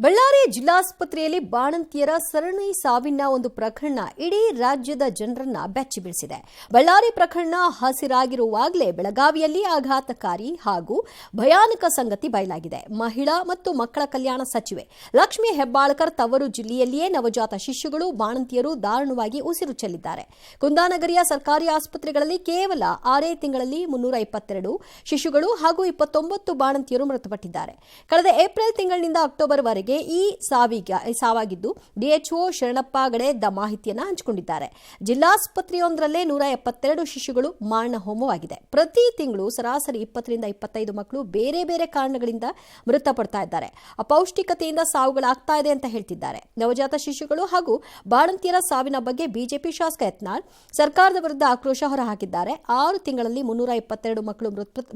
ಬಳ್ಳಾರಿ ಜಿಲ್ಲಾಸ್ಪತ್ರೆಯಲ್ಲಿ ಬಾಣಂತಿಯರ ಸರಣಿ ಸಾವಿನ ಒಂದು ಪ್ರಕರಣ ಇಡೀ ರಾಜ್ಯದ ಜನರನ್ನ ಬೆಚ್ಚಿ ಬೀಳಿಸಿದೆ. ಬಳ್ಳಾರಿ ಪ್ರಕರಣ ಹಸಿರಾಗಿರುವಾಗಲೇ ಬೆಳಗಾವಿಯಲ್ಲಿ ಆಘಾತಕಾರಿ ಹಾಗೂ ಭಯಾನಕ ಸಂಗತಿ ಬಯಲಾಗಿದೆ. ಮಹಿಳಾ ಮತ್ತು ಮಕ್ಕಳ ಕಲ್ಯಾಣ ಸಚಿವೆ ಲಕ್ಷ್ಮೀ ಹೆಬ್ಬಾಳ್ಕರ್ ತವರು ಜಿಲ್ಲೆಯಲ್ಲಿಯೇ ನವಜಾತ ಶಿಶುಗಳು ಬಾಣಂತಿಯರು ದಾರುಣವಾಗಿ ಉಸಿರು ಚೆಲ್ಲಿದ್ದಾರೆ. ಕುಂದಾನಗರಿಯ ಸರ್ಕಾರಿ ಆಸ್ಪತ್ರೆಗಳಲ್ಲಿ ಕೇವಲ 6 ತಿಂಗಳಲ್ಲಿ 322 ಶಿಶುಗಳು ಹಾಗೂ 29 ಬಾಣಂತಿಯರು ಮೃತಪಟ್ಟಿದ್ದಾರೆ. ಕಳೆದ ಏಪ್ರಿಲ್ ತಿಂಗಳಿನಿಂದ ಅಕ್ಟೋಬರ್ ವರೆಗೆ ಈ ಸಾವಾಗಿದ್ದು ಡಿಎಚ್ಒ ಶರಣಪ್ಪ ಗಡೆ ಮಾಹಿತಿಯನ್ನು ಹಂಚಿಕೊಂಡಿದ್ದಾರೆ. ಜಿಲ್ಲಾಸ್ಪತ್ರೆಯೊಂದರಲ್ಲೇ 172 ಶಿಶುಗಳು ಮಾರಣ ಹೋಮವಾಗಿದೆ. ಪ್ರತಿ ತಿಂಗಳು ಸರಾಸರಿ 20 ರಿಂದ 25 ಮಕ್ಕಳು ಬೇರೆ ಬೇರೆ ಕಾರಣಗಳಿಂದ ಮೃತಪಡ್ತಾ ಇದ್ದಾರೆ. ಅಪೌಷ್ಟಿಕತೆಯಿಂದ ಸಾವುಗಳಾಗ್ತಾ ಇದೆ ಅಂತ ಹೇಳ್ತಿದ್ದಾರೆ. ನವಜಾತ ಶಿಶುಗಳು ಹಾಗೂ ಬಾಣಂತಿಯರ ಸಾವಿನ ಬಗ್ಗೆ ಬಿಜೆಪಿ ಶಾಸಕ ಯತ್ನಾಳ್ ಸರ್ಕಾರದ ವಿರುದ್ಧ ಆಕ್ರೋಶ ಹೊರಹಾಕಿದ್ದಾರೆ. 6 ತಿಂಗಳಲ್ಲಿ 322 ಮಕ್ಕಳು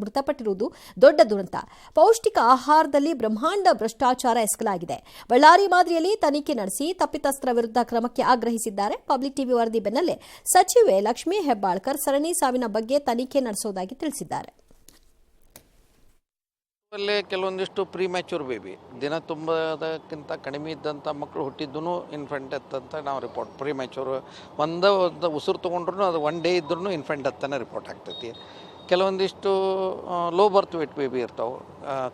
ಮೃತಪಟ್ಟಿರುವುದು ದೊಡ್ಡ ದುರಂತ. ಪೌಷ್ಟಿಕ ಆಹಾರದಲ್ಲಿ ಬ್ರಹ್ಮಾಂಡ ಭ್ರಷ್ಟಾಚಾರ ಎಸಗಲಾಗಿದೆ. ಬಳ್ಳಾರಿ ಮಾದರಿಯಲ್ಲಿ ತನಿಖೆ ನಡೆಸಿ ತಪ್ಪಿತಸ್ಥರ ವಿರುದ್ಧ ಕ್ರಮಕ್ಕೆ ಆಗ್ರಹಿಸಿದ್ದಾರೆ. ಪಬ್ಲಿಕ್ ಟಿವಿ ವರದಿ ಬೆನ್ನಲ್ಲೇ ಸಚಿವೆ ಲಕ್ಷ್ಮೀ ಹೆಬ್ಬಾಳ್ಕರ್ ಸರಣಿ ಸಾವಿನ ಬಗ್ಗೆ ತನಿಖೆ ನಡೆಸುವುದಾಗಿ ತಿಳಿಸಿದ್ದಾರೆ. ಕೆಲವೊಂದಿಷ್ಟು ಪ್ರೀಮ್ಯಾಚೂರ್ ಬೇಬಿ ದಿನ ತುಂಬದಕ್ಕಿಂತ ಕಡಿಮೆ ಇದ್ದಂಥ ಮಕ್ಕಳು ಹುಟ್ಟಿದ್ದೂ ಇನ್ಫೆಂಟ್ ಡೆತ್ ಅಂತ ನಾವು ರಿಪೋರ್ಟ್ ಪ್ರೀಮ್ಯಾಚೂರ್ ಒಂದು ಉಸಿರು ತೊಗೊಂಡ್ರು ಅದು 1 ಡೇ ಇದ್ರೂ ಇನ್ಫೆಂಟ್ ಡೆತ್ ಅನ್ನೋ ರಿಪೋರ್ಟ್ ಆಗ್ತೈತಿ. ಕೆಲವೊಂದಿಷ್ಟು ಲೋ ಬರ್ತ್ ವೇಟ್ ಬೇಬಿ ಇರ್ತಾವೆ,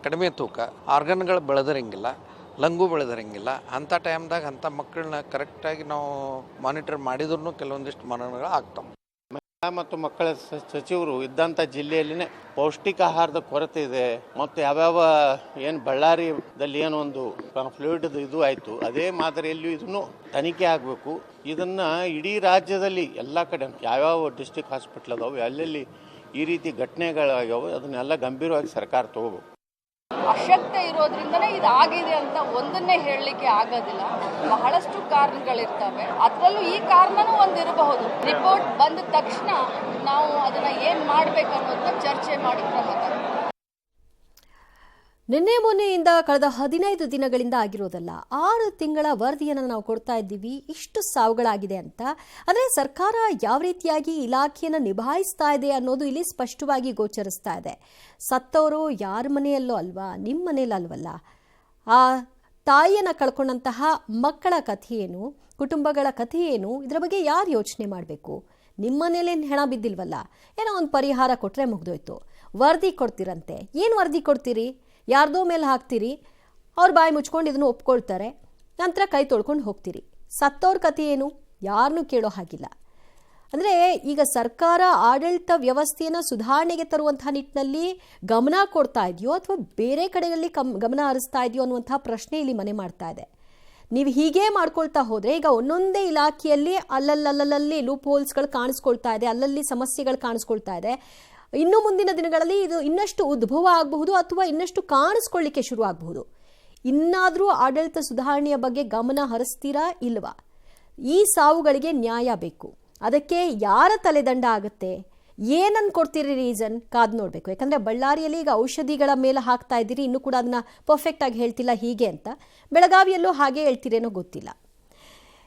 ಕಡಿಮೆ ತೂಕ, ಆರ್ಗನ್ಗಳು ಬೆಳೆದಿರಂಗಿಲ್ಲ, ಲಂಗು ಬೆಳೆದಿರಂಗಿಲ್ಲ. ಅಂಥ ಟೈಮ್ದಾಗ ಅಂಥ ಮಕ್ಕಳನ್ನ ಕರೆಕ್ಟಾಗಿ ನಾವು ಮಾನಿಟರ್ ಮಾಡಿದ್ರೂ ಕೆಲವೊಂದಿಷ್ಟು ಮರಣಗಳು ಆಗ್ತಾವೆ. ಮಹಿಳಾ ಮತ್ತು ಮಕ್ಕಳ ಸಚಿವರು ಇದ್ದಂಥ ಜಿಲ್ಲೆಯಲ್ಲಿನೇ ಪೌಷ್ಟಿಕ ಆಹಾರದ ಕೊರತೆ ಇದೆ ಮತ್ತು ಯಾವ್ಯಾವ ಏನು ಬಳ್ಳಾರಿದಲ್ಲಿ ಏನು ಒಂದು ಫ್ಲೂಯಿಡ್ ಇದು ಆಯಿತು, ಅದೇ ಮಾದರಿಯಲ್ಲಿಯೂ ಇದನ್ನು ತನಿಖೆ ಆಗಬೇಕು. ಇದನ್ನು ಇಡೀ ರಾಜ್ಯದಲ್ಲಿ ಎಲ್ಲ ಕಡೆ ಯಾವ್ಯಾವ ಡಿಸ್ಟಿಕ್ ಹಾಸ್ಪಿಟ್ಲ್ ಅದಾವೆ ಎಲ್ಲೆಲ್ಲಿ ಈ ರೀತಿ ಘಟನೆಗಳಾಗ್ಯಾವೆ ಅದನ್ನೆಲ್ಲ ಗಂಭೀರವಾಗಿ ಸರ್ಕಾರ ತಗೋಬೇಕು. ಅಶಕ್ತ ಇರೋದ್ರಿಂದನೇ ಇದಾಗಿದೆ ಅಂತ ಒಂದನ್ನೇ ಹೇಳಲಿಕ್ಕೆ ಆಗೋದಿಲ್ಲ. ಬಹಳಷ್ಟು ಕಾರಣಗಳಿರ್ತವೆ, ಅದರಲ್ಲೂ ಈ ಕಾರಣನೂ ಒಂದಿರಬಹುದು. ರಿಪೋರ್ಟ್ ಬಂದ ತಕ್ಷಣ ನಾವು ಅದನ್ನ ಏನ್ ಮಾಡ್ಬೇಕು ಅನ್ನೋದನ್ನ ಚರ್ಚೆ ಮಾಡಿ ಕ್ರಮ ತಗೊಳ್ಬೇಕು. ನಿನ್ನೆ ಮೊನ್ನೆಯಿಂದ ಕಳೆದ 15 ದಿನಗಳಿಂದ ಆಗಿರೋದಲ್ಲ, 6 ತಿಂಗಳ ವರದಿಯನ್ನು ನಾವು ಕೊಡ್ತಾ ಇದ್ದೀವಿ. ಇಷ್ಟು ಸಾವುಗಳಾಗಿದೆ ಅಂತ ಅಂದರೆ ಸರ್ಕಾರ ಯಾವ ರೀತಿಯಾಗಿ ಇಲಾಖೆಯನ್ನು ನಿಭಾಯಿಸ್ತಾ ಇದೆ ಅನ್ನೋದು ಇಲ್ಲಿ ಸ್ಪಷ್ಟವಾಗಿ ಗೋಚರಿಸ್ತಾ ಇದೆ. ಸತ್ತವರು ಯಾರ ಮನೆಯಲ್ಲೋ ಅಲ್ವಾ, ನಿಮ್ಮ ಮನೆಯಲ್ಲಲ್ವಲ್ಲ. ಆ ತಾಯಿಯನ್ನು ಕಳ್ಕೊಂಡಂತಹ ಮಕ್ಕಳ ಕಥೆ ಏನು, ಕುಟುಂಬಗಳ ಕಥೆ ಏನು, ಇದರ ಬಗ್ಗೆ ಯಾರು ಯೋಚನೆ ಮಾಡಬೇಕು? ನಿಮ್ಮ ಮನೇಲೇನು ಹೆಣ ಬಿದ್ದಿಲ್ವಲ್ಲ, ಏನೋ ಒಂದು ಪರಿಹಾರ ಕೊಟ್ಟರೆ ಮುಗ್ದೋಯ್ತು. ವರದಿ ಕೊಡ್ತೀರಂತೆ, ಏನು ವರದಿ ಕೊಡ್ತೀರಿ? ಯಾರ್ದೋ ಮೇಲೆ ಹಾಕ್ತೀರಿ, ಅವ್ರ ಬಾಯಿ ಮುಚ್ಕೊಂಡು ಇದನ್ನು ಒಪ್ಕೊಳ್ತಾರೆ, ನಂತರ ಕೈ ತೊಳ್ಕೊಂಡು ಹೋಗ್ತೀರಿ. ಸತ್ತವ್ರ ಕಥೆ ಏನು, ಯಾರನ್ನೂ ಕೇಳೋ ಹಾಗಿಲ್ಲ. ಅಂದರೆ ಈಗ ಸರ್ಕಾರ ಆಡಳಿತ ವ್ಯವಸ್ಥೆಯನ್ನು ಸುಧಾರಣೆಗೆ ತರುವಂತಹ ನಿಟ್ಟಿನಲ್ಲಿ ಗಮನ ಕೊಡ್ತಾ ಇದೆಯೋ ಅಥವಾ ಬೇರೆ ಕಡೆಗಳಲ್ಲಿ ಗಮನ ಹರಿಸ್ತಾ ಇದೆಯೋ ಅನ್ನುವಂಥ ಪ್ರಶ್ನೆ ಇಲ್ಲಿ ಮನೆ ಮಾಡ್ತಾ ಇದೆ. ನೀವು ಹೀಗೆ ಮಾಡ್ಕೊಳ್ತಾ ಹೋದರೆ ಈಗ ಒಂದೊಂದೇ ಇಲಾಖೆಯಲ್ಲಿ ಅಲ್ಲಲ್ಲಿ ಲೂಪ್ ಹೋಲ್ಸ್ಗಳು ಕಾಣಿಸ್ಕೊಳ್ತಾ ಇದೆ, ಅಲ್ಲಲ್ಲಿ ಸಮಸ್ಯೆಗಳು ಕಾಣಿಸ್ಕೊಳ್ತಾ ಇದೆ. ಇನ್ನು ಮುಂದಿನ ದಿನಗಳಲ್ಲಿ ಇದು ಇನ್ನಷ್ಟು ಉದ್ಭವ ಆಗಬಹುದು ಅಥವಾ ಇನ್ನಷ್ಟು ಕಾಣಿಸ್ಕೊಳ್ಳಿಕ್ಕೆ ಶುರು ಆಗಬಹುದು. ಇನ್ನಾದರೂ ಆಡಳಿತ ಸುಧಾರಣೆಯ ಬಗ್ಗೆ ಗಮನ ಹರಿಸ್ತೀರಾ ಇಲ್ವಾ? ಈ ಸಾವುಗಳಿಗೆ ನ್ಯಾಯ ಬೇಕು. ಅದಕ್ಕೆ ಯಾರ ತಲೆದಂಡ ಆಗುತ್ತೆ, ಏನನ್ನು ಕೊಡ್ತೀರಿ ರೀಸನ್ ಕಾದು ನೋಡಬೇಕು. ಯಾಕಂದರೆ ಬಳ್ಳಾರಿಯಲ್ಲಿ ಈಗ ಔಷಧಿಗಳ ಮೇಲೆ ಹಾಕ್ತಾ ಇದ್ದೀರಿ, ಇನ್ನೂ ಕೂಡ ಅದನ್ನು ಪರ್ಫೆಕ್ಟಾಗಿ ಹೇಳ್ತಿಲ್ಲ ಹೀಗೆ ಅಂತ. ಬೆಳಗಾವಿಯಲ್ಲೂ ಹಾಗೆ ಹೇಳ್ತೀರೇನೋ ಗೊತ್ತಿಲ್ಲ.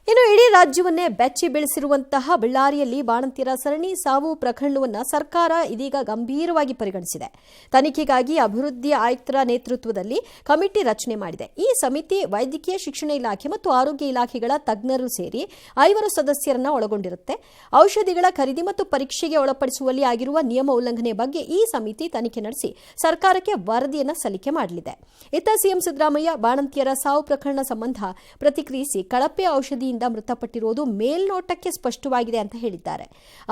ಇನ್ನು ಇಡೀ ರಾಜ್ಯವನ್ನೇ ಬೆಚ್ಚಿ ಬೀಳಿಸಿರುವಂತಹ ಬಳ್ಳಾರಿಯಲ್ಲಿ ಬಾಣಂತಿಯರ ಸರಣಿ ಸಾವು ಪ್ರಕರಣವನ್ನು ಸರ್ಕಾರ ಇದೀಗ ಗಂಭೀರವಾಗಿ ಪರಿಗಣಿಸಿದೆ. ತನಿಖೆಗಾಗಿ ಅಭಿವೃದ್ಧಿ ಆಯುಕ್ತರ ನೇತೃತ್ವದಲ್ಲಿ ಕಮಿಟಿ ರಚನೆ ಮಾಡಿದೆ. ಈ ಸಮಿತಿ ವೈದ್ಯಕೀಯ ಶಿಕ್ಷಣ ಇಲಾಖೆ ಮತ್ತು ಆರೋಗ್ಯ ಇಲಾಖೆಗಳ ತಜ್ಞರು ಸೇರಿ 5 ಸದಸ್ಯರನ್ನ ಒಳಗೊಂಡಿರುತ್ತೆ. ಔಷಧಿಗಳ ಖರೀದಿ ಮತ್ತು ಪರೀಕ್ಷೆಗೆ ಒಳಪಡಿಸುವಲ್ಲಿ ಆಗಿರುವ ನಿಯಮ ಉಲ್ಲಂಘನೆ ಬಗ್ಗೆ ಈ ಸಮಿತಿ ತನಿಖೆ ನಡೆಸಿ ಸರ್ಕಾರಕ್ಕೆ ವರದಿಯನ್ನು ಸಲ್ಲಿಕೆ ಮಾಡಲಿದೆ. ಇತ್ತ ಸಿಎಂ ಸಿದ್ದರಾಮಯ್ಯ ಬಾಣಂತಿಯರ ಸಾವು ಪ್ರಕರಣ ಸಂಬಂಧ ಪ್ರತಿಕ್ರಿಯಿಸಿ ಕಳಪೆ ಔಷಧಿ ಮೃತಪಟ್ಟಿರುವುದು ಮೇಲ್ನೋಟಕ್ಕೆ ಸ್ಪಷ್ಟವಾಗಿದೆ ಅಂತ ಹೇಳಿದ್ದಾರೆ.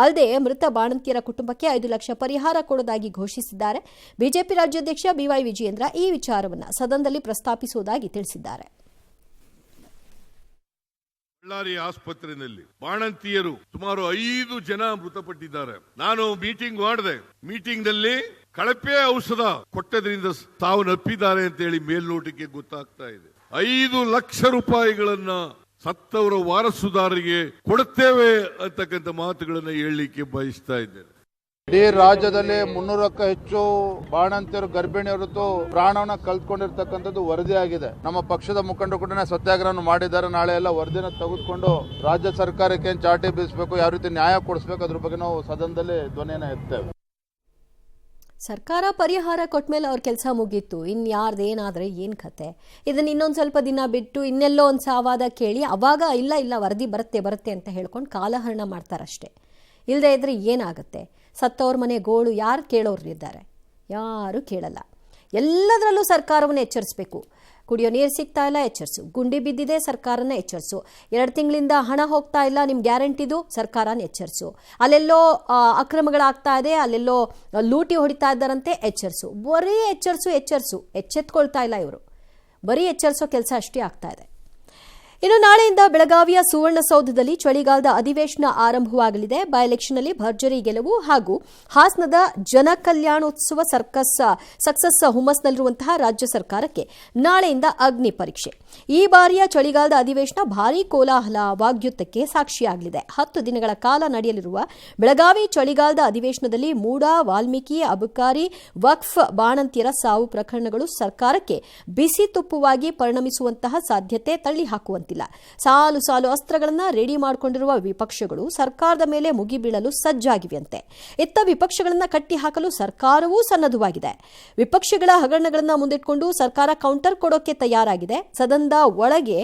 ಅಲ್ಲದೆ ಮೃತ ಬಾಣಂತಿಯರ ಕುಟುಂಬಕ್ಕೆ 5 ಲಕ್ಷ ಪರಿಹಾರ ಕೊಡುವುದಾಗಿ ಘೋಷಿಸಿದ್ದಾರೆ. ಬಿಜೆಪಿ ರಾಜ್ಯಾಧ್ಯಕ್ಷ ಬಿವೈ ವಿಜಯೇಂದ್ರ ಈ ವಿಚಾರವನ್ನು ಸದನದಲ್ಲಿ ಪ್ರಸ್ತಾಪಿಸುವುದಾಗಿ ತಿಳಿಸಿದ್ದಾರೆ. ಬಳ್ಳಾರಿ ಆಸ್ಪತ್ರೆಯಲ್ಲಿ ಬಾಣಂತಿಯರು ಸುಮಾರು 5 ಜನ ಮೃತಪಟ್ಟಿದ್ದಾರೆ. ನಾನು ಮೀಟಿಂಗ್ ಮಾಡಿದೆ. ಮೀಟಿಂಗ್ ನಲ್ಲಿ ಕಳಪೆ ಔಷಧ ಕೊಟ್ಟದ್ರಿಂದ ಸಾವನ್ನಪ್ಪಿದ್ದಾರೆ ಅಂತ ಹೇಳಿ ಮೇಲ್ನೋಟಕ್ಕೆ ಗೊತ್ತಾಗ್ತಾ ಇದೆ. 5 ಲಕ್ಷ ರೂಪಾಯಿಗಳನ್ನ ಸತ್ತವರ ವಾರಸುದಾರರಿಗೆ ಕೊಡುತ್ತೇವೆ ಅಂತಕ್ಕಂಥ ಮಾತುಗಳನ್ನು ಹೇಳಲಿಕ್ಕೆ ಬಯಸ್ತಾ ಇದ್ದೇನೆ. ಇಡೀ ರಾಜ್ಯದಲ್ಲಿ 300ಕ್ಕೂ ಹೆಚ್ಚು ಬಾಣಂತಿಯರು ಗರ್ಭಿಣಿಯರು ಪ್ರಾಣವನ್ನ ಕಲ್ತ್ಕೊಂಡಿರ್ತಕ್ಕಂಥದ್ದು ವರದಿ ಆಗಿದೆ. ನಮ್ಮ ಪಕ್ಷದ ಮುಖಂಡರು ಕೂಡ ಸತ್ಯಾಗ್ರಹ ಮಾಡಿದ್ದಾರೆ. ನಾಳೆ ಎಲ್ಲ ವರದಿನ ತೆಗೆದುಕೊಂಡು ರಾಜ್ಯ ಸರ್ಕಾರಕ್ಕೆ ಏನ್ ಚಾಟಿ ಬೀಸಬೇಕು, ಯಾವ ರೀತಿ ನ್ಯಾಯ ಕೊಡಿಸಬೇಕು ಅದ್ರ ಬಗ್ಗೆ ನಾವು ಸದನದಲ್ಲಿ ಧ್ವನಿಯನ್ನ ಎತ್ತೇವೆ. ಸರ್ಕಾರ ಪರಿಹಾರ ಕೊಟ್ಮೇಲೆ ಅವ್ರ ಕೆಲಸ ಮುಗೀತು. ಇನ್ನು ಯಾರ್ದೇನಾದರೆ ಏನು ಕತೆ? ಇದನ್ನು ಇನ್ನೊಂದು ಸ್ವಲ್ಪ ದಿನ ಬಿಟ್ಟು ಇನ್ನೆಲ್ಲೋ ಒಂದು ಸಾವಾದ ಕೇಳಿ ಅವಾಗ ಇಲ್ಲ ವರದಿ ಬರುತ್ತೆ ಅಂತ ಹೇಳ್ಕೊಂಡು ಕಾಲಹರಣ ಮಾಡ್ತಾರಷ್ಟೇ. ಇಲ್ಲದೆ ಇದ್ರೆ ಏನಾಗುತ್ತೆ? ಸತ್ತವ್ರ ಮನೆ ಗೋಳು ಯಾರು ಕೇಳೋರು ಇದ್ದಾರೆ? ಯಾರೂ ಕೇಳಲ್ಲ. ಎಲ್ಲದರಲ್ಲೂ ಸರ್ಕಾರವನ್ನು ಎಚ್ಚರಿಸಬೇಕು. ಕುಡಿಯೋ ನೀರು ಸಿಗ್ತಾ ಇಲ್ಲ, ಎಚ್ಚರಿಸು. ಗುಂಡಿ ಬಿದ್ದಿದೆ, ಸರ್ಕಾರನ ಎಚ್ಚರಿಸು. 2 ತಿಂಗಳಿಂದ ಹಣ ಹೋಗ್ತಾ ಇಲ್ಲ, ನಿಮ್ಮ ಗ್ಯಾರಂಟಿದು, ಸರ್ಕಾರನ ಎಚ್ಚರಿಸು. ಅಲ್ಲೆಲ್ಲೋ ಅಕ್ರಮಗಳಾಗ್ತಾ ಇದೆ, ಅಲ್ಲೆಲ್ಲೋ ಲೂಟಿ ಹೊಡಿತಾ ಇದ್ದಾರಂತೆ, ಎಚ್ಚರಿಸು. ಬರೀ ಎಚ್ಚರಿಸು. ಎಚ್ಚೆತ್ಕೊಳ್ತಾ ಇಲ್ಲ ಇವರು. ಬರೀ ಎಚ್ಚರಿಸೋ ಕೆಲಸ ಅಷ್ಟೇ ಆಗ್ತಾ ಇದೆ. ಇನ್ನು ನಾಳೆಯಿಂದ ಬೆಳಗಾವಿಯ ಸುವರ್ಣಸೌಧದಲ್ಲಿ ಚಳಿಗಾಲದ ಅಧಿವೇಶನ ಆರಂಭವಾಗಲಿದೆ. ಬೈ ಎಲೆಕ್ಷನ್ನಲ್ಲಿ ಭರ್ಜರಿ ಗೆಲುವು ಹಾಗೂ ಹಾಸನದ ಜನಕಲ್ಯಾಣೋತ್ಸವ ಸಕ್ಸಸ್ ಹುಮ್ಮಸ್ನಲ್ಲಿರುವಂತಹ ರಾಜ್ಯ ಸರ್ಕಾರಕ್ಕೆ ನಾಳೆಯಿಂದ ಅಗ್ನಿ ಪರೀಕ್ಷೆ. ಈ ಬಾರಿಯ ಚಳಿಗಾಲದ ಅಧಿವೇಶನ ಭಾರೀ ಕೋಲಾಹಲ ವಾಗ್ಯುದ್ಧಕ್ಕೆ ಸಾಕ್ಷಿಯಾಗಲಿದೆ. 10 ದಿನಗಳ ಕಾಲ ನಡೆಯಲಿರುವ ಬೆಳಗಾವಿ ಚಳಿಗಾಲದ ಅಧಿವೇಶನದಲ್ಲಿ ಮೂಡಾ, ವಾಲ್ಮೀಕಿ, ಅಬಕಾರಿ, ವಕ್ಫ್, ಬಾಣಂತಿಯರ ಸಾವು ಪ್ರಕರಣಗಳು ಸರ್ಕಾರಕ್ಕೆ ಬಿಸಿ ತುಪ್ಪವಾಗಿ ಪರಿಣಮಿಸುವಂತಹ ಸಾಧ್ಯತೆ ತಳ್ಳಿ ಹಾಕುವಂತಿಲ್ಲ. ಸಾಲು ಅಸ್ತ್ರಗಳನ್ನು ರೆಡಿ ಮಾಡಿಕೊಂಡಿರುವ ವಿಪಕ್ಷಗಳು ಸರ್ಕಾರದ ಮೇಲೆ ಮುಗಿಬೀಳಲು ಸಜ್ಜಾಗಿವೆಯಂತೆ. ಇತ್ತ ವಿಪಕ್ಷಗಳನ್ನು ಕಟ್ಟಿ ಹಾಕಲು ಸರ್ಕಾರವೂ ಸನ್ನದ್ಧವಾಗಿದೆ. ವಿಪಕ್ಷಗಳ ಹಗರಣಗಳನ್ನು ಮುಂದಿಟ್ಟುಕೊಂಡು ಸರ್ಕಾರ ಕೌಂಟರ್ ಕೊಡೋಕೆ ತಯಾರಾಗಿದೆ. ಸದನದ ಒಳಗೆ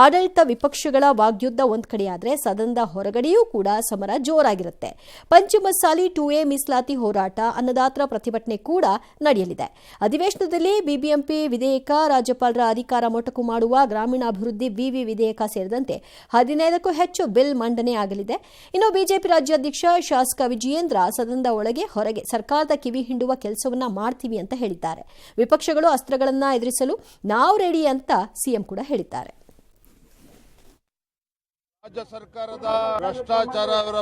ಆಡಳಿತ ವಿಪಕ್ಷಗಳ ವಾಗ್ಯುದ್ಧ ಒಂದ್ ಕಡೆಯಾದ್ರೆ ಸದನದ ಹೊರಗಡೆಯೂ ಕೂಡ ಸಮರ ಜೋರಾಗಿರುತ್ತೆ. ಪಂಚಮಸಾಲಿ 2A ಮೀಸಲಾತಿ ಹೋರಾಟ, ಅನ್ನದಾತರ ಪ್ರತಿಭಟನೆ ಕೂಡ ನಡೆಯಲಿದೆ. ಅಧಿವೇಶನದಲ್ಲಿ ಬಿಬಿಎಂಪಿ ವಿಧೇಯಕ, ರಾಜ್ಯಪಾಲರ ಅಧಿಕಾರ ಮೊಟಕು ಮಾಡುವ ಗ್ರಾಮೀಣಾಭಿವೃದ್ಧಿ ವಿವಿ ವಿಧೇಯಕ ಸೇರಿದಂತೆ 15ಕ್ಕೂ ಹೆಚ್ಚು ಬಿಲ್ ಮಂಡನೆ ಆಗಲಿದೆ. ಇನ್ನು ಬಿಜೆಪಿ ರಾಜ್ಯಾಧ್ಯಕ್ಷ ಶಾಸಕ ವಿಜಯೇಂದ್ರ ಸದನದ ಒಳಗೆ ಹೊರಗೆ ಸರ್ಕಾರದ ಕಿವಿ ಹಿಂಡುವ ಕೆಲಸವನ್ನ ಮಾಡ್ತೀವಿ ಅಂತ ಹೇಳಿದ್ದಾರೆ. ವಿಪಕ್ಷಗಳು ಅಸ್ತ್ರಗಳನ್ನ ಎದುರಿಸಲು ನಾವು ರೆಡಿ ಅಂತ ಸಿಎಂ ಕೂಡ ಹೇಳಿದ್ದಾರೆ. ರಾಜ್ಯ ಸರ್ಕಾರದ ಭ್ರಷ್ಟಾಚಾರ, ಅವರ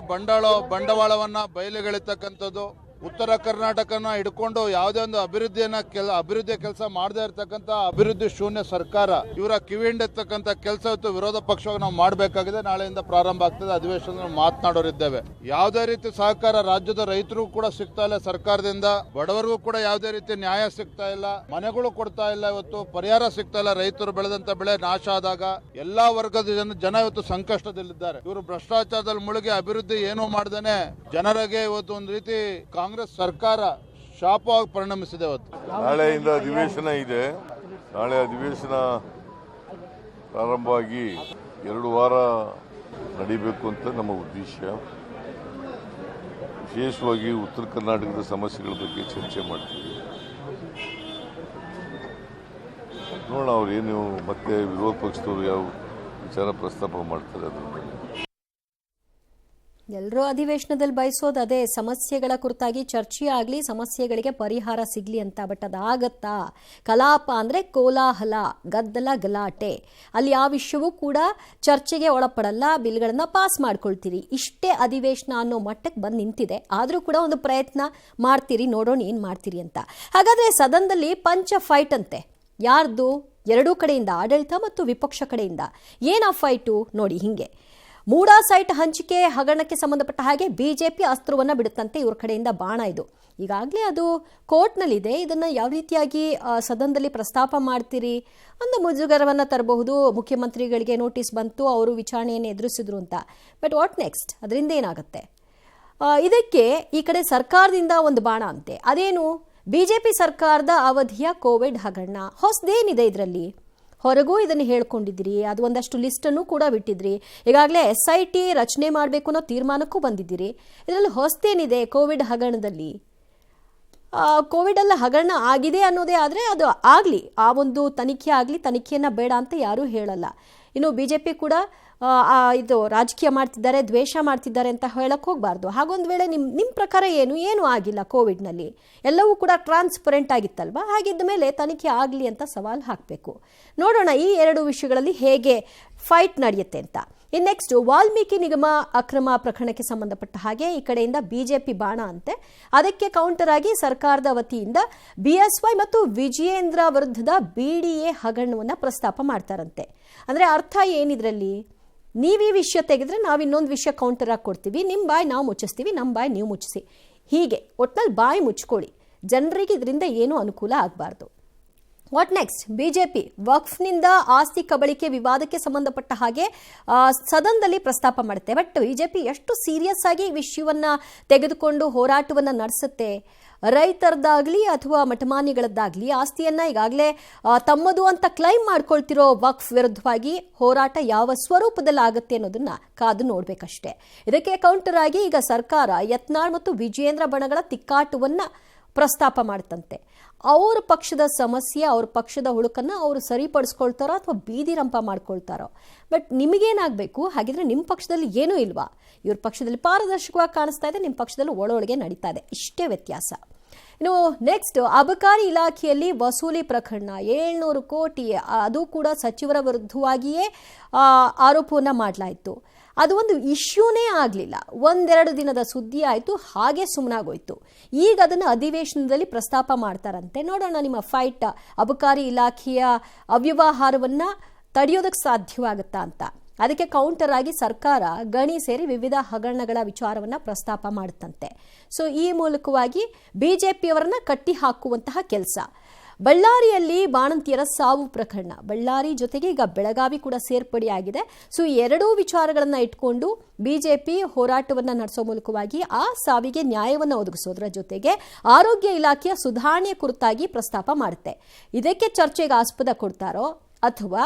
ಬಂಡವಾಳವನ್ನ ಬಯಲಿಗೆಳಿತಕ್ಕಂಥದ್ದು, ಉತ್ತರ ಕರ್ನಾಟಕನ ಹಿಡ್ಕೊಂಡು ಯಾವುದೇ ಒಂದು ಅಭಿವೃದ್ಧಿಯ ಕೆಲಸ ಮಾಡದೇ ಇರತಕ್ಕಂಥ ಅಭಿವೃದ್ಧಿ ಶೂನ್ಯ ಸರ್ಕಾರ, ಇವರ ಕಿವಿಹಿಂಡತಕ್ಕಂಥ ಕೆಲಸ ಇವತ್ತು ವಿರೋಧ ಪಕ್ಷವಾಗಿ ನಾವು ಮಾಡಬೇಕಾಗಿದೆ. ನಾಳೆಯಿಂದ ಪ್ರಾರಂಭ ಆಗ್ತದೆ. ಅಧಿವೇಶನದಲ್ಲಿ ಮಾತನಾಡೋರಿದ್ದೇವೆ. ಯಾವುದೇ ರೀತಿ ಸಹಕಾರ ರಾಜ್ಯದ ರೈತರಿಗೂ ಕೂಡ ಸಿಗ್ತಾ ಇಲ್ಲ ಸರ್ಕಾರದಿಂದ, ಬಡವರಿಗೂ ಕೂಡ ಯಾವುದೇ ರೀತಿ ನ್ಯಾಯ ಸಿಗ್ತಾ ಇಲ್ಲ, ಮನೆಗಳು ಕೊಡ್ತಾ ಇಲ್ಲ, ಇವತ್ತು ಪರಿಹಾರ ಸಿಗ್ತಾ ಇಲ್ಲ. ರೈತರು ಬೆಳೆದಂತ ಬೆಳೆ ನಾಶ ಆದಾಗ ಎಲ್ಲಾ ವರ್ಗದ ಜನ ಇವತ್ತು ಸಂಕಷ್ಟದಲ್ಲಿದ್ದಾರೆ. ಇವರು ಭ್ರಷ್ಟಾಚಾರದಲ್ಲಿ ಮುಳುಗಿ ಅಭಿವೃದ್ಧಿ ಏನೂ ಮಾಡದೇನೆ ಜನರಿಗೆ ಇವತ್ತು ಒಂದು ರೀತಿ ಕಾಂಗ್ರೆಸ್ ಸರ್ಕಾರ ಶಾಪವಾಗಿ ಪರಿಣಮಿಸಿದೆ. ಇವತ್ತು ನಾಳೆಯಿಂದ ಅಧಿವೇಶನ ಇದೆ. ನಾಳೆ ಅಧಿವೇಶನ ಪ್ರಾರಂಭವಾಗಿ 2 ವಾರ ನಡೀಬೇಕು ಅಂತ ನಮ್ಮ ಉದ್ದೇಶ. ವಿಶೇಷವಾಗಿ ಉತ್ತರ ಕರ್ನಾಟಕದ ಸಮಸ್ಯೆಗಳ ಬಗ್ಗೆ ಚರ್ಚೆ ಮಾಡ್ತೀವಿ. ನೋಡೋಣ ಅವ್ರು ಏನು ಮತ್ತೆ ವಿರೋಧ ಪಕ್ಷದವರು ಯಾವ ವಿಚಾರ ಪ್ರಸ್ತಾಪ ಮಾಡ್ತಾರೆ ಅದ್ರ ಬಗ್ಗೆ. ಎಲ್ಲರೂ ಅಧಿವೇಶನದಲ್ಲಿ ಬಯಸೋದು ಅದೇ, ಸಮಸ್ಯೆಗಳ ಕುರಿತಾಗಿ ಚರ್ಚೆ ಆಗಲಿ, ಸಮಸ್ಯೆಗಳಿಗೆ ಪರಿಹಾರ ಸಿಗಲಿ ಅಂತ. ಬಟ್ ಅದಾಗತ್ತಾ? ಕಲಾಪ ಅಂದರೆ ಕೋಲಾಹಲ, ಗದ್ದಲ, ಗಲಾಟೆ. ಅಲ್ಲಿ ಯಾವ ವಿಷಯವೂ ಕೂಡ ಚರ್ಚೆಗೆ ಒಳಪಡಲ್ಲ, ಬಿಲ್ಗಳನ್ನು ಪಾಸ್ ಮಾಡ್ಕೊಳ್ತೀರಿ. ಇಷ್ಟೇ ಅಧಿವೇಶನ ಅನ್ನೋ ಮಟ್ಟಕ್ಕೆ ಬಂದು ನಿಂತಿದೆ. ಆದರೂ ಕೂಡ ಒಂದು ಪ್ರಯತ್ನ ಮಾಡ್ತೀರಿ, ನೋಡೋಣ ಏನು ಮಾಡ್ತೀರಿ ಅಂತ. ಹಾಗಾದರೆ ಸದನದಲ್ಲಿ ಪಂಚ ಫೈಟ್ ಅಂತೆ. ಯಾರ್ದು? ಎರಡೂ ಕಡೆಯಿಂದ, ಆಡಳಿತ ಮತ್ತು ವಿಪಕ್ಷ ಕಡೆಯಿಂದ. ಏನಾ ಫೈಟು ನೋಡಿ ಹಿಂಗೆ. ಮೂಡಾ ಸೈಟ್ ಹಂಚಿಕೆ ಹಗರಣಕ್ಕೆ ಸಂಬಂಧಪಟ್ಟ ಹಾಗೆ ಬಿಜೆಪಿ ಅಸ್ತ್ರವನ್ನು ಬಿಡುತ್ತಂತೆ. ಇವ್ರ ಕಡೆಯಿಂದ ಬಾಣ ಇದು. ಈಗಾಗಲೇ ಅದು ಕೋರ್ಟ್ನಲ್ಲಿದೆ. ಇದನ್ನು ಯಾವ ರೀತಿಯಾಗಿ ಸದನದಲ್ಲಿ ಪ್ರಸ್ತಾಪ ಮಾಡ್ತೀರಿ ಅನ್ನೋ ಮುಜುಗರವನ್ನು ತರಬಹುದು. ಮುಖ್ಯಮಂತ್ರಿಗಳಿಗೆ ನೋಟಿಸ್ ಬಂತು, ಅವರು ವಿಚಾರಣೆಯನ್ನು ಎದುರಿಸಿದ್ರು ಅಂತ. But what next? ಅದರಿಂದ ಏನಾಗುತ್ತೆ? ಇದಕ್ಕೆ ಈ ಕಡೆ ಸರ್ಕಾರದಿಂದ ಒಂದು ಬಾಣ ಅಂತೆ. ಅದೇನು? ಬಿಜೆಪಿ ಸರ್ಕಾರದ ಅವಧಿಯ ಕೋವಿಡ್ ಹಗರಣ. ಹೊಸದೇನಿದೆ ಇದರಲ್ಲಿ? ಹೊರಗೂ ಇದನ್ನು ಹೇಳ್ಕೊಂಡಿದ್ರಿ, ಅದು ಒಂದಷ್ಟು ಲಿಸ್ಟನ್ನು ಕೂಡ ಬಿಟ್ಟಿದ್ರಿ. ಈಗಾಗಲೇ SIT ರಚನೆ ಮಾಡಬೇಕು ಅನ್ನೋ ತೀರ್ಮಾನಕ್ಕೂ ಬಂದಿದ್ದೀರಿ. ಇದರಲ್ಲಿ ಹೊಸದೇನಿದೆ ಕೋವಿಡ್ ಹಗರಣದಲ್ಲಿ? ಕೋವಿಡ್ ಹಗರಣ ಆಗಿದೆ ಅನ್ನೋದೇ ಆದರೆ ಅದು ಆಗಲಿ, ಆ ಒಂದು ತನಿಖೆ ಆಗಲಿ, ತನಿಖೆಯನ್ನು ಬೇಡ ಅಂತ ಯಾರೂ ಹೇಳಲ್ಲ. ಇನ್ನು ಬಿಜೆಪಿ ಕೂಡ ಇದು ರಾಜಕೀಯ ಮಾಡ್ತಿದ್ದಾರೆ, ದ್ವೇಷ ಮಾಡ್ತಿದ್ದಾರೆ ಅಂತ ಹೇಳಕ್ಕೆ ಹೋಗಬಾರ್ದು. ಹಾಗೊಂದು ವೇಳೆ ನಿಮ್ಮ ಪ್ರಕಾರ ಏನೂ ಆಗಿಲ್ಲ ಕೋವಿಡ್ನಲ್ಲಿ, ಎಲ್ಲವೂ ಕೂಡ ಟ್ರಾನ್ಸ್ಪರೆಂಟ್ ಆಗಿತ್ತಲ್ವ, ಹಾಗಿದ್ದ ಮೇಲೆ ತನಿಖೆ ಆಗಲಿ ಅಂತ ಸವಾಲು ಹಾಕಬೇಕು. ನೋಡೋಣ ಈ 2 ವಿಷಯಗಳಲ್ಲಿ ಹೇಗೆ ಫೈಟ್ ನಡೆಯುತ್ತೆ ಅಂತ. ಇನ್ನು ನೆಕ್ಸ್ಟ್, ವಾಲ್ಮೀಕಿ ನಿಗಮ ಅಕ್ರಮ ಪ್ರಕರಣಕ್ಕೆ ಸಂಬಂಧಪಟ್ಟ ಹಾಗೆ ಈ ಕಡೆಯಿಂದ ಬಿಜೆಪಿ ಬಾಣ ಅಂತೆ. ಅದಕ್ಕೆ ಕೌಂಟರ್ ಆಗಿ ಸರ್ಕಾರದ ವತಿಯಿಂದ BSY ಮತ್ತು ವಿಜಯೇಂದ್ರ ವಿರುದ್ಧದ BDA ಹಗರಣವನ್ನು ಪ್ರಸ್ತಾಪ ಮಾಡ್ತಾರಂತೆ. ಅಂದರೆ ಅರ್ಥ ಏನಿದ್ರಲ್ಲಿ? ನೀವು ಈ ವಿಷಯ ತೆಗೆದ್ರೆ ನಾವು ಇನ್ನೊಂದು ವಿಷಯ ಕೌಂಟರ್ ಆಗಿ ಕೊಡ್ತೀವಿ, ನಿಮ್ಮ ಬಾಯಿ ನಾವು ಮುಚ್ಚಿಸ್ತೀವಿ, ನಮ್ಮ ಬಾಯಿ ನೀವು ಮುಚ್ಚಿಸಿ, ಹೀಗೆ ಒಟ್ನಲ್ಲಿ ಬಾಯಿ ಮುಚ್ಕೊಳ್ಳಿ. ಜನರಿಗೆ ಇದರಿಂದ ಏನೂ ಅನುಕೂಲ ಆಗಬಾರ್ದು. What next? ಬಿಜೆಪಿ ವಕ್ಫ್ನಿಂದ ಆಸ್ತಿ ಕಬಳಿಕೆ ವಿವಾದಕ್ಕೆ ಸಂಬಂಧಪಟ್ಟ ಹಾಗೆ ಸದನದಲ್ಲಿ ಪ್ರಸ್ತಾಪ ಮಾಡುತ್ತೆ. ಬಟ್ ಬಿಜೆಪಿ ಎಷ್ಟು ಸೀರಿಯಸ್ ಆಗಿ ಈ ವಿಷಯವನ್ನು ತೆಗೆದುಕೊಂಡು ಹೋರಾಟವನ್ನು ನಡೆಸುತ್ತೆ, ರೈತರದ್ದಾಗ್ಲಿ ಅಥವಾ ಮಠಮಾನ್ಯಗಳದ್ದಾಗ್ಲಿ ಆಸ್ತಿಯನ್ನ ಈಗಾಗಲೇ ತಮ್ಮದು ಅಂತ ಕ್ಲೈಮ್ ಮಾಡ್ಕೊಳ್ತಿರೋ ವಕ್ಫ್ ವಿರುದ್ಧವಾಗಿ ಹೋರಾಟ ಯಾವ ಸ್ವರೂಪದಲ್ಲಿ ಆಗುತ್ತೆ ಅನ್ನೋದನ್ನ ಕಾದು ನೋಡ್ಬೇಕಷ್ಟೇ. ಇದಕ್ಕೆ ಕೌಂಟರ್ ಆಗಿ ಈಗ ಸರ್ಕಾರ ಯತ್ನಾಳ್ ಮತ್ತು ವಿಜಯೇಂದ್ರ ಬಣಗಳ ತಿಕ್ಕಾಟವನ್ನ ಪ್ರಸ್ತಾಪ ಮಾಡ್ತಂತೆ. ಅವ್ರ ಪಕ್ಷದ ಸಮಸ್ಯೆ, ಅವ್ರ ಪಕ್ಷದ ಹುಳುಕನ್ನು ಅವರು ಸರಿಪಡಿಸ್ಕೊಳ್ತಾರೋ ಅಥವಾ ಬೀದಿರಂಪ ಮಾಡ್ಕೊಳ್ತಾರೋ. ಬಟ್ ನಿಮಗೇನಾಗಬೇಕು? ಹಾಗಿದ್ರೆ ನಿಮ್ಮ ಪಕ್ಷದಲ್ಲಿ ಏನೂ ಇಲ್ವಾ? ಇವ್ರ ಪಕ್ಷದಲ್ಲಿ ಪಾರದರ್ಶಕವಾಗಿ ಕಾಣಿಸ್ತಾ ಇದೆ, ನಿಮ್ಮ ಪಕ್ಷದಲ್ಲಿ ಒಳೊಳಗೆ ನಡೀತಾ ಇದೆ. ಇಷ್ಟೇ ವ್ಯತ್ಯಾಸ. ಇನ್ನು ನೆಕ್ಸ್ಟ್, ಅಬಕಾರಿ ಇಲಾಖೆಯಲ್ಲಿ ವಸೂಲಿ ಪ್ರಕರಣ 700 ಕೋಟಿ, ಅದು ಕೂಡ ಸಚಿವರ ವಿರುದ್ಧವಾಗಿಯೇ ಆರೋಪವನ್ನು ಮಾಡಲಾಯಿತು. ಅದು ಒಂದು ಇಶ್ಯೂನೇ ಆಗಲಿಲ್ಲ, 1-2 ದಿನದ ಸುದ್ದಿ ಆಯಿತು, ಹಾಗೆ ಸುಮ್ಮನಾಗೋಯ್ತು. ಈಗ ಅದನ್ನು ಅಧಿವೇಶನದಲ್ಲಿ ಪ್ರಸ್ತಾಪ ಮಾಡ್ತಾರಂತೆ. ನೋಡೋಣ ನಿಮ್ಮ ಫೈಟ್ ಅಬಕಾರಿ ಇಲಾಖೆಯ ಅವ್ಯವಹಾರವನ್ನು ತಡೆಯೋದಕ್ಕೆ ಸಾಧ್ಯವಾಗುತ್ತಾ ಅಂತ. ಅದಕ್ಕೆ ಕೌಂಟರ್ ಆಗಿ ಸರ್ಕಾರ ಗಣಿ ಸೇರಿ ವಿವಿಧ ಹಗರಣಗಳ ವಿಚಾರವನ್ನು ಪ್ರಸ್ತಾಪ ಮಾಡುತ್ತಂತೆ. ಸೊ ಈ ಮೂಲಕವಾಗಿ ಬಿಜೆಪಿಯವರನ್ನ ಕಟ್ಟಿ ಹಾಕುವಂತಹ ಕೆಲಸ. ಬಳ್ಳಾರಿಯಲ್ಲಿ ಬಾಣಂತಿಯರ ಸಾವು ಪ್ರಕರಣ, ಬಳ್ಳಾರಿ ಜೊತೆಗೆ ಈಗ ಬೆಳಗಾವಿ ಕೂಡ ಸೇರ್ಪಡೆಯಾಗಿದೆ. ಸೊ ಎರಡೂ ವಿಚಾರಗಳನ್ನು ಇಟ್ಕೊಂಡು ಬಿಜೆಪಿ ಹೋರಾಟವನ್ನು ನಡೆಸೋ ಮೂಲಕವಾಗಿ ಆ ಸಾವಿಗೆ ನ್ಯಾಯವನ್ನು ಒದಗಿಸೋದ್ರ ಜೊತೆಗೆ ಆರೋಗ್ಯ ಇಲಾಖೆಯ ಸುಧಾರಣೆ ಕುರಿತಾಗಿ ಪ್ರಸ್ತಾಪ ಮಾಡುತ್ತೆ. ಇದಕ್ಕೆ ಚರ್ಚೆಗೆ ಆಸ್ಪದ ಕೊಡ್ತಾರೋ ಅಥವಾ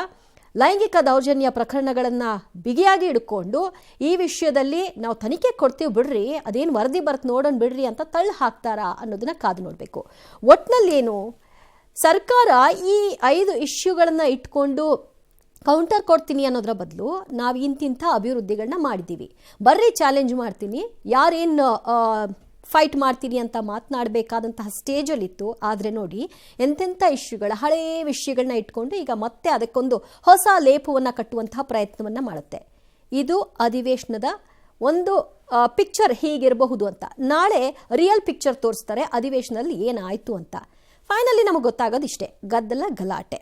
ಲೈಂಗಿಕ ದೌರ್ಜನ್ಯ ಪ್ರಕರಣಗಳನ್ನು ಬಿಗಿಯಾಗಿ ಇಟ್ಕೊಂಡು ಈ ವಿಷಯದಲ್ಲಿ ನಾವು ತನಿಖೆ ಕೊಡ್ತೀವಿ ಬಿಡ್ರಿ, ಅದೇನು ವರದಿ ಬರುತ್ತೆ ನೋಡೋಣ ಬಿಡ್ರಿ ಅಂತ ತಳ್ಳಿ ಹಾಕ್ತಾರಾ ಅನ್ನೋದನ್ನ ಕಾದು ನೋಡಬೇಕು. ಒಟ್ನಲ್ಲೇನು ಸರ್ಕಾರ ಈ 5 ಇಶ್ಯೂಗಳನ್ನು ಇಟ್ಕೊಂಡು ಕೌಂಟರ್ ಕೊಡ್ತೀನಿ ಅನ್ನೋದ್ರ ಬದಲು ನಾವು ಇಂತಿಂಥ ಅಭಿವೃದ್ಧಿಗಳನ್ನ ಮಾಡಿದ್ದೀವಿ, ಬರ್ರಿ ಚಾಲೆಂಜ್ ಮಾಡ್ತೀನಿ, ಯಾರೇನು ಫೈಟ್ ಮಾಡ್ತೀನಿ ಅಂತ ಮಾತನಾಡಬೇಕಾದಂತಹ ಸ್ಟೇಜಲ್ಲಿತ್ತು. ಆದರೆ ನೋಡಿ ಎಂತೆಂಥ ಇಶ್ಯೂಗಳ ಹಳೆಯ ವಿಷಯಗಳನ್ನ ಇಟ್ಕೊಂಡು ಈಗ ಮತ್ತೆ ಅದಕ್ಕೊಂದು ಹೊಸ ಲೇಪವನ್ನು ಕಟ್ಟುವಂತಹ ಪ್ರಯತ್ನವನ್ನು ಮಾಡುತ್ತೆ. ಇದು ಅಧಿವೇಶನದ ಒಂದು ಪಿಕ್ಚರ್ ಹೀಗಿರಬಹುದು ಅಂತ. ನಾಳೆ ರಿಯಲ್ ಪಿಕ್ಚರ್ ತೋರಿಸ್ತಾರೆ ಅಧಿವೇಶನದಲ್ಲಿ ಏನಾಯಿತು ಅಂತ. ಫೈನಲಿ ನಮಗೆ ಗೊತ್ತಾಗೋದು ಇಷ್ಟೇ, ಗದ್ದಲ ಗಲಾಟೆ.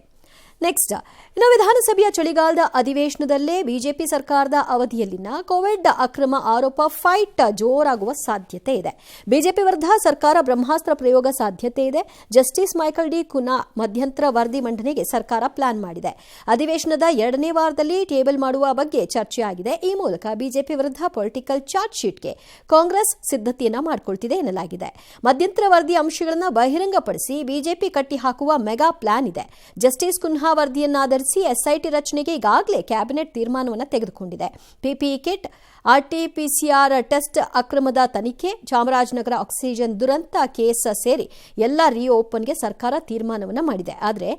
ನೆಕ್ಸ್ಟ್, ಇನ್ನು ವಿಧಾನಸಭೆಯ ಚಳಿಗಾಲದ ಅಧಿವೇಶನದಲ್ಲೇ ಬಿಜೆಪಿ ಸರ್ಕಾರದ ಅವಧಿಯಲ್ಲಿನ ಕೋವಿಡ್ ಅಕ್ರಮ ಆರೋಪ ಫೈಟ್ ಜೋರಾಗುವ ಸಾಧ್ಯತೆ ಇದೆ. ಬಿಜೆಪಿ ವಿರುದ್ಧ ಸರ್ಕಾರ ಬ್ರಹ್ಮಾಸ್ತ್ರ ಪ್ರಯೋಗ ಸಾಧ್ಯತೆ ಇದೆ. ಜಸ್ಟಿಸ್ ಮೈಕಲ್ ಡಿ ಕುನಾ ಮಧ್ಯಂತರ ವರದಿ ಮಂಡನೆಗೆ ಸರ್ಕಾರ ಪ್ಲಾನ್ ಮಾಡಿದೆ. ಅಧಿವೇಶನದ 2ನೇ ವಾರದಲ್ಲಿ ಟೇಬಲ್ ಮಾಡುವ ಬಗ್ಗೆ ಚರ್ಚೆ ಆಗಿದೆ. ಈ ಮೂಲಕ ಬಿಜೆಪಿ ವಿರುದ್ಧ ಪೊಲಿಟಿಕಲ್ ಚಾರ್ಜ್ ಶೀಟ್ಗೆ ಕಾಂಗ್ರೆಸ್ ಸಿದ್ಧತೆಯನ್ನ ಮಾಡಿಕೊಳ್ತಿದೆ ಎನ್ನಲಾಗಿದೆ. ಮಧ್ಯಂತರ ವರದಿ ಅಂಶಗಳನ್ನು ಬಹಿರಂಗಪಡಿಸಿ ಬಿಜೆಪಿ ಕಟ್ಟಿ ಹಾಕುವ ಮೆಗಾ ಪ್ಲಾನ್ ಇದೆ. ಜಸ್ಟಿಸ್ ಕುನ್ಹಾ ವರದಿಯನ್ನಾಧರಿಸಿ ಎಸ್ಐಟಿ ರಚನೆಗೆ ಈಗಾಗಲೇ ಕ್ಯಾಬಿನೆಟ್ ತೀರ್ಮಾನವನ್ನು ತೆಗೆದುಕೊಂಡಿದೆ. ಪಿಪಿಇ ಕಿಟ್, ಆರ್ಟಿಪಿಸಿಆರ್ ಟೆಸ್ಟ್ ಅಕ್ರಮದ ತನಿಖೆ, ಚಾಮರಾಜನಗರ ಆಕ್ಸಿಜನ್ ದುರಂತ ಕೇಸ್ ಸೇರಿ ಎಲ್ಲ ರಿಓಪನ್ಗೆ ಸರ್ಕಾರ ತೀರ್ಮಾನವನ್ನು ಮಾಡಿದೆ. ಆದರೆ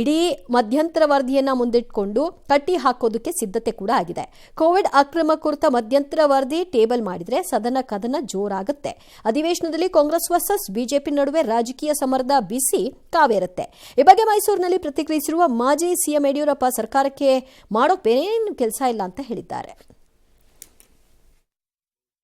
ಇಡೀ ಮಧ್ಯಂತರ ವರದಿಯನ್ನು ಮುಂದಿಟ್ಟುಕೊಂಡು ಕಟ್ಟಿ ಹಾಕೋದಕ್ಕೆ ಸಿದ್ಧತೆ ಕೂಡ ಆಗಿದೆ. ಕೋವಿಡ್ ಅಕ್ರಮ ಕುರಿತ ಮಧ್ಯಂತರ ವರದಿ ಟೇಬಲ್ ಮಾಡಿದರೆ ಸದನ ಕದನ ಜೋರಾಗುತ್ತೆ. ಅಧಿವೇಶನದಲ್ಲಿ ಕಾಂಗ್ರೆಸ್ ವರ್ಸಸ್ ಬಿಜೆಪಿ ನಡುವೆ ರಾಜಕೀಯ ಸಮರದ ಬಿಸಿ ಕಾವೇರುತ್ತೆ. ಈ ಬಗ್ಗೆ ಮೈಸೂರಿನಲ್ಲಿ ಪ್ರತಿಕ್ರಿಯಿಸಿರುವ ಮಾಜಿ ಸಿಎಂ ಯಡಿಯೂರಪ್ಪ ಸರ್ಕಾರಕ್ಕೆ ಮಾಡೋ ಬೇರೇನು ಕೆಲಸ ಇಲ್ಲ ಅಂತ ಹೇಳಿದ್ದಾರೆ.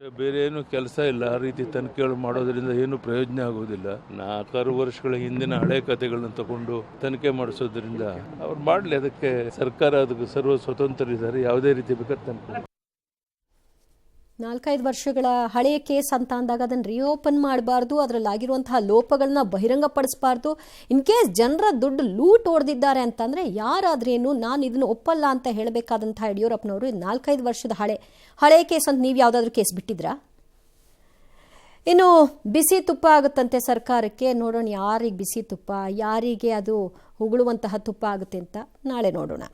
ಬೇರೆ ಏನು ಕೆಲಸ ಇಲ್ಲ. ಆ ರೀತಿ ತನಿಖೆಗಳು ಮಾಡೋದ್ರಿಂದ ಏನು ಪ್ರಯೋಜನ ಆಗೋದಿಲ್ಲ. 4 ವರ್ಷಗಳ ಹಿಂದಿನ ಹಳೆ ಕಥೆಗಳನ್ನ ತಗೊಂಡು ತನಿಖೆ ಮಾಡಿಸೋದ್ರಿಂದ ಅವ್ರು ಮಾಡಲಿ, ಅದಕ್ಕೆ ಸರ್ಕಾರ ಅದಕ್ಕೆ ಸರ್ವ ಸ್ವತಂತ್ರರಿದ್ದಾರೆ, ಯಾವುದೇ ರೀತಿ ಬೇಕಾದ್ರೆ ತನಿಖೆ. 4-5 ವರ್ಷಗಳ ಹಳೆಯ ಕೇಸ್ ಅಂತ ಅಂದಾಗ ಅದನ್ನು ರಿಓಪನ್ ಮಾಡಬಾರ್ದು, ಅದರಲ್ಲಾಗಿರುವಂತಹ ಲೋಪಗಳನ್ನ ಬಹಿರಂಗಪಡಿಸಬಾರ್ದು. ಇನ್ ಕೇಸ್ ಜನರ ದುಡ್ಡು ಲೂಟ್ ಹೊಡೆದಿದ್ದಾರೆ ಅಂತಂದರೆ ಯಾರಾದ್ರೇನು ನಾನು ಇದನ್ನು ಒಪ್ಪಲ್ಲ ಅಂತ ಹೇಳಬೇಕಾದಂತಹ ಯಡಿಯೂರಪ್ಪನವರು 4-5 ವರ್ಷದ ಹಳೆಯ ಕೇಸ್ ಅಂತ ನೀವು ಯಾವುದಾದ್ರೂ ಕೇಸ್ ಬಿಟ್ಟಿದ್ರಾ? ಇನ್ನು ಬಿಸಿ ತುಪ್ಪ ಆಗುತ್ತಂತೆ ಸರ್ಕಾರಕ್ಕೆ. ನೋಡೋಣ ಯಾರಿಗೆ ಬಿಸಿ ತುಪ್ಪ, ಯಾರಿಗೆ ಅದು ಉಗುಳುವಂತಹ ತುಪ್ಪ ಆಗುತ್ತೆ ಅಂತ ನಾಳೆ ನೋಡೋಣ.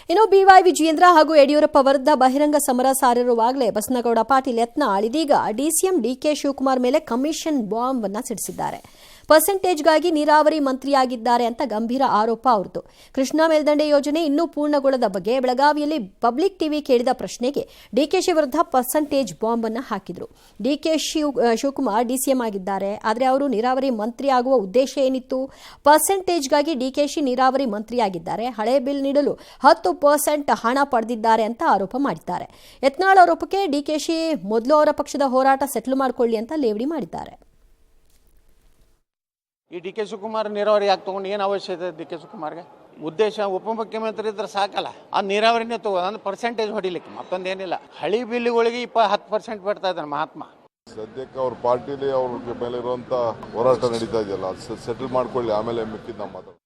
ಇನ್ನು BY ವಿಜಯೇಂದ್ರ ಹಾಗೂ ಯಡಿಯೂರಪ್ಪ ವಿರುದ್ಧ ಬಹಿರಂಗ ಸಮರ ಸಾರಿರುವಾಗಲೇ ಬಸನಗೌಡ ಪಾಟೀಲ್ ಯತ್ನಾಳ್ ಇದೀಗ DCM DK ಶಿವಕುಮಾರ್ ಮೇಲೆ ಕಮಿಷನ್ ಬಾಂಬ್ ಅನ್ನು ಸಿಡಿಸಿದ್ದಾರೆ. ಪರ್ಸೆಂಟೇಜ್ಗಾಗಿ ನೀರಾವರಿ ಮಂತ್ರಿಯಾಗಿದ್ದಾರೆ ಅಂತ ಗಂಭೀರ ಆರೋಪ ಅವ್ರದ್ದು. ಕೃಷ್ಣಾ ಮೇಲ್ದಂಡೆ ಯೋಜನೆ ಇನ್ನೂ ಪೂರ್ಣಗೊಳ್ಳದ ಬಗ್ಗೆ ಬೆಳಗಾವಿಯಲ್ಲಿ ಪಬ್ಲಿಕ್ ಟಿವಿ ಕೇಳಿದ ಪ್ರಶ್ನೆಗೆ DKಶಿ ವಿರುದ್ಧ ಪರ್ಸೆಂಟೇಜ್ ಬಾಂಬ್ ಅನ್ನು ಹಾಕಿದ್ರು. DK ಶಿವಕುಮಾರ್ DCM ಆಗಿದ್ದಾರೆ, ಆದರೆ ಅವರು ನೀರಾವರಿ ಮಂತ್ರಿ ಆಗುವ ಉದ್ದೇಶ ಏನಿತ್ತು? ಪರ್ಸೆಂಟೇಜ್ಗಾಗಿ DKಶಿ ನೀರಾವರಿ ಮಂತ್ರಿಯಾಗಿದ್ದಾರೆ, ಹಳೆ ಬಿಲ್ ನೀಡಲು 10% ಹಣ ಪಡೆದಿದ್ದಾರೆ ಅಂತ ಆರೋಪ ಮಾಡಿದ್ದಾರೆ. ಯತ್ನಾಳ್ ಆರೋಪಕ್ಕೆ DKಶಿ ಮೊದಲು ಅವರ ಪಕ್ಷದ ಹೋರಾಟ ಸೆಟ್ಲ್ ಮಾಡಿಕೊಳ್ಳಿ ಅಂತ ಲೇವಡಿ ಮಾಡಿದ್ದಾರೆ. ಈ DK ಶಿವಕುಮಾರ್ ನೀರಾವರಿ ಯಾಕೆ ತೊಗೊಂಡು ಏನು ಅವಶ್ಯಕತೆ ಇದೆ? DK ಶಿವಕುಮಾರ್ಗೆ ಉದ್ದೇಶ ಉಪಮುಖ್ಯಮಂತ್ರಿ ಇದ್ರೆ ಸಾಕಲ್ಲ, ಆ ನೀರಾವರಿನೇ ತಗೋ, ಅಂದ್ರೆ ಪರ್ಸೆಂಟೇಜ್ ಹೊಡಿಲಿಕ್ಕೆ ಮತ್ತೊಂದೇನಿಲ್ಲ. ಹಳಿ ಬಿಲ್ಲಿಗಳಿಗೆ 10% ಬರ್ತಾ ಇದ್ದಾನೆ ಮಹಾತ್ಮ. ಸದ್ಯಕ್ಕೆ ಅವ್ರ ಪಾರ್ಟಿಲಿ ಅವ್ರ ಮೇಲೆ ಇರುವಂತ ಹೋರಾಟ ನಡೀತಾ ಇದೆಯಲ್ಲ, ಅದು ಸೆಟಲ್ ಮಾಡ್ಕೊಳ್ಳಿ, ಆಮೇಲೆ ಮಿಕ್ಕಿದ್ ನಾವು ಮಾತಾಡೋಣ.